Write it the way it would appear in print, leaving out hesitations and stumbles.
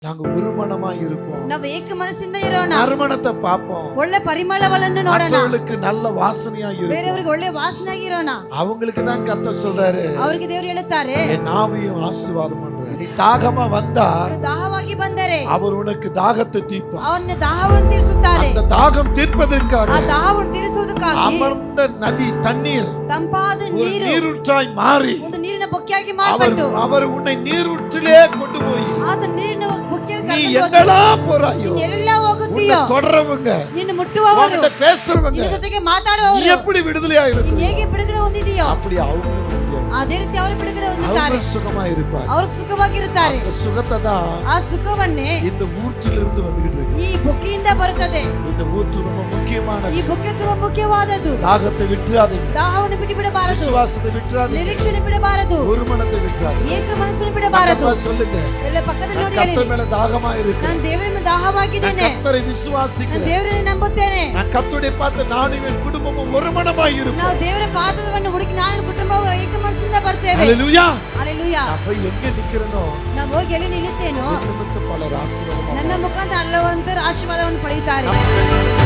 நாங்க ஒரு மனமா இருப்போம். ನಾವು ಏಕ ಮನಸ್ಸಿಂದ ಇರೋಣ. நறுமணத்தை பார்ப்போம். ಒಳ್ಳೆ ಪರಿಮಳವನ್ನು ನೋಡೋಣ. மற்றவர்களுக்கு நல்ல வாசனையா இருப்போம். ಬೇರೆಯವರಿಗೆ ಒಳ್ಳೆ ವಾಸನೆಯಾಗಿರೋಣ. அவங்களுக்கு தான் கர்த்தர் சொல்றாரு, ಅವರಿಗೆ ದೇವರು ಹೇಳುತ್ತಾರೆ, என் நாவையும் ஆசீர்வாதம் பண்றேன். நீ தாகமா வந்தா ದಾಹವಾಗಿ ಬಂದರೆ அவர் உனக்கு தாகத்தை தீர்ப்பார். ಅವನ ದಾಹವನ್ನು ತೀರಿಸುತ್ತಾರೆ. அந்த தாகம் தீர்ப்பதற்காக ಆ ದಾಹವನ್ನು ತೀರಿಸುವುದಕ್ಕಾಗಿ அமர்ந்த நதி தண்ணீர் ತಂಪಾದ ஒரு ನೀರು நீரூற்றாய் மாறி ಒಂದು ನೀರಿನ ಬೊಕ್ಕೆಯಾಗಿ ಮಾರ್ಪಟ್ಟು அவர் உன்னை நீரூற்றிலே கொண்டு போய் ಆತ ನೀರಿನ ಬೊಕ್ಕೆಯಲ್ಲಿ நீ ಕರ್ಕೊಂಡು எங்கெல்லாம் போறாயோ ನೀನು ಎಲ್ಲೆಲ್ಲ ಹೋಗುತ್ತೀಯೋ உன்னை தொடரவங்க ನಿನ್ನ ಮುಟ್ಟುವವರು உன்கிட்ட பேசுறவங்க ನಿನ್ನ ಜೊತೆಗೆ நீ ಮಾತಾಡುವವರು எப்படி விடுதலையா ನೀನು இருக்கு ಹೇಗೆ ಬಿಡುಗಡೆ ಹೊಂದಿದೆಯೋ அப்படி அவங்க ಅದೇ ರೀತಿ ಅವರು ಬಿಡುಗಡೆ ಹೊಂದಿದ್ದಾರೆ. அவங்க சுகமா இருப்பாங்க. ಅವರು ಸುಖವಾಗಿರುತ್ತಾರೆ. அந்த சுகத்தை தான் ಆ ಸುಖವನ್ನೇ இந்த ஊற்றிலிருந்து வந்துகிட்டு இருக்கு. ಈ ಬೊಕ್ಕೆಯಿಂದ ಬರುತ್ತದೆ. இந்த ஊற்று ரொம்ப முக்கியமானது. ಈ ಬೊಕ್ಕೆ ತುಂಬಾ ಮುಖ್ಯವಾದದ್ದು. தாகத்தை விட்டுறாதீங்க, ದಾಹವನ್ನು ಬಿಡಬಾರದು, விசுவாசத்தை விட்டுறாதீங்க, ನಿರೀಕ್ಷಣೆ ಬಿಡಬಾರದು, ஒரு மனத்தை விட்டுறாதீங்க. ಏಕ ಮನಸ್ಸನ್ನು ಬಿಡಬಾರದು. பக்கத்துல சொல்லுங்க, ಎಲ್ಲ ಪಕ್ಕದಲ್ಲಿ ನೋಡಿ கர்த்தர் ಹೇಳಿ, மேல தாகமா இருக்கு, ನಾನು ದೇವರ ಮೇಲೆ ದಾಹವಾಗಿದ್ದೇನೆ, கர்த்தரை ನಾನು விசுவாசிக்கிறேன், ದೇವರನ್ನು ನಂಬುತ್ತೇನೆ. நான் கர்த்தருடைய பார்த்து நானும் என் குடும்பமும் ஒரு மனமாய் இருப்போம். ನಾವು ದೇವರ ಪಾದವನ್ನು ಹುಡುಕಿ ನಾನು ಕುಟುಂಬವು ಏಕ ಮನಸ್ಸಿಂದ ಬರ್ತೇವೆ. ஹல்லேலூயா. ಹಲ್ಲೆಲೂಯಾ. நான் போய் எங்க நிக்கிறேனோ ನಾವು ಹೋಗಿ ಎಲ್ಲಿ ನಿಲ್ಲುತ್ತೇನೋ நிமித்த பலர் ஆசீர்வாதம் ನನ್ನ ಮುಖಾಂತರ ಹಲವಂತರು ಆಶೀರ್ವಾದವನ್ನು ಪಡೆಯುತ್ತಾರೆ. நம்ம